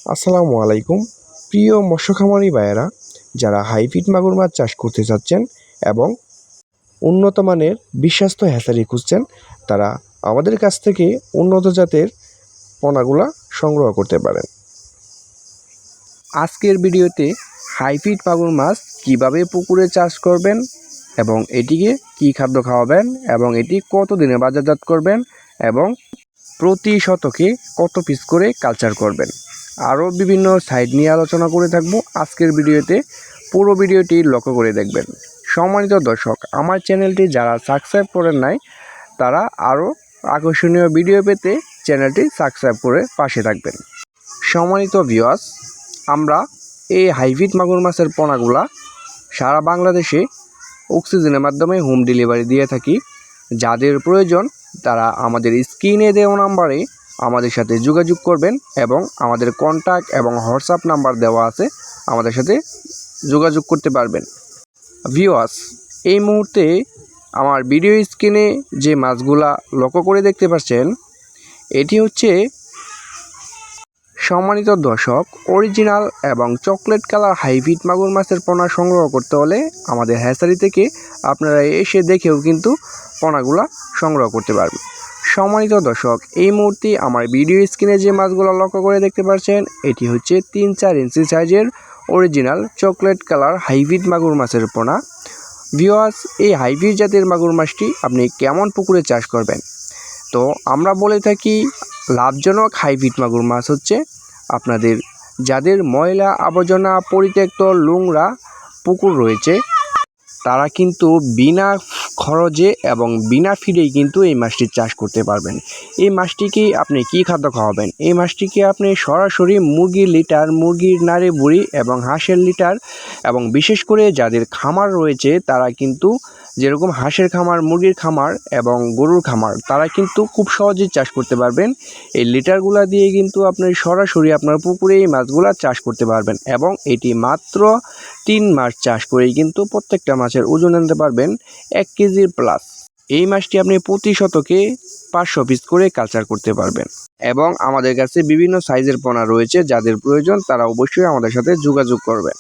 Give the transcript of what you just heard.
আসসালামু আলাইকুম। প্রিয় মৎস্য খামারি ভাইয়েরা, যারা হাইব্রিড মাগুর মাছ চাষ করতে চাচ্ছেন এবং উন্নত মানের বিশ্বস্ত হ্যাচারি খুঁজছেন, তারা আমাদের কাছ থেকে উন্নত জাতের পোনাগুলা সংগ্রহ করতে পারেন। আজকের ভিডিওতে হাইব্রিড মাগুর মাছ কিভাবে পুকুরে চাষ করবেন এবং এটিকে কি খাদ্য খাওয়াবেন এবং এটি কত দিনে বাজারজাত করবেন এবং প্রতি শতকে কত পিস করে কালচার করবেন, আরও বিভিন্ন সাইড নিয়ে আলোচনা করে থাকবো আজকের ভিডিওতে। পুরো ভিডিওটি লক্ষ্য করে দেখবেন। সম্মানিত দর্শক, আমার চ্যানেলটি যারা সাবস্ক্রাইব করেন নাই, তারা আরও আকর্ষণীয় ভিডিও পেতে চ্যানেলটি সাবস্ক্রাইব করে পাশে থাকবেন। সম্মানিত ভিউয়ার্স, আমরা এই হাইব্রিড মাগুর মাছের পোনাগুলা সারা বাংলাদেশে অক্সিজেনের মাধ্যমে হোম ডেলিভারি দিয়ে থাকি। যাদের প্রয়োজন তারা আমাদের স্ক্রিনে দেওয়া নাম্বারে আমাদের সাথে যোগাযোগ করবেন এবং আমাদের কন্ট্যাক্ট এবং হোয়াটসঅ্যাপ নাম্বার দেওয়া আছে, আমাদের সাথে যোগাযোগ করতে পারবেন। ভিউয়ার্স, এই মুহূর্তে আমার ভিডিও স্ক্রিনে যে মাছগুলা লক্ষ্য করে দেখতে পাচ্ছেন, এটি হচ্ছে সম্মানিত দর্শক অরিজিনাল এবং চকলেট কালার হাইব্রিড মাগুর মাছের পোনা সংগ্রহ করতে হলে আমাদের হ্যাচারি থেকে আপনারা এসে দেখেও কিন্তু পোনাগুলা সংগ্রহ করতে পারবেন। সম্মানিত দর্শক, এই মুহূর্তে আমার ভিডিও স্ক্রিনে যে মাছগুলো লক্ষ্য করে দেখতে পাচ্ছেন, এটি হচ্ছে 3-4 ইঞ্চি সাইজের অরিজিনাল চকলেট কালার হাইব্রিড মাগুর মাছের পোনা। ভিউয়ার্স, এই হাইব্রিড জাতের মাগুর মাছটি আপনি কেমন পুকুরে চাষ করবেন? তো আমরা বলে থাকি, লাভজনক হাইব্রিড মাগুর মাছ হচ্ছে আপনাদের যাদের ময়লা আবর্জনা পরিত্যক্ত নোংরা পুকুর রয়েছে, তারা কিন্তু বিনা খরচে এবং বিনা ফিরেই কিন্তু এই মাছটি চাষ করতে পারবেন। এই মাছটিকে আপনি কি খাদ্য খাওয়াবেন? এই মাছটিকে আপনি সরাসরি মুরগির লিটার, মুরগির নাড়ি বুড়ি এবং হাঁসের লিটার, এবং বিশেষ করে যাদের খামার রয়েছে তারা কিন্তু যেরকম হাঁসের খামার, মুরগির খামার এবং গরুর খামার, তারা কিন্তু খুব সহজেই চাষ করতে পারবেন। এই লিটারগুলা দিয়ে কিন্তু আপনি সরাসরি আপনার পুকুরে এই মাছগুলা চাষ করতে পারবেন এবং এটি মাত্র 3 মাস চাষ করেই কিন্তু প্রত্যেকটা মাছের ওজন আনতে পারবেন 1 কেজির প্লাস। এই মাছটি আপনি প্রতি শতকে 500 পিস করে কালচার করতে পারবেন এবং আমাদের কাছে বিভিন্ন সাইজের পোনা রয়েছে। যাদের প্রয়োজন তারা অবশ্যই আমাদের সাথে যোগাযোগ করবেন।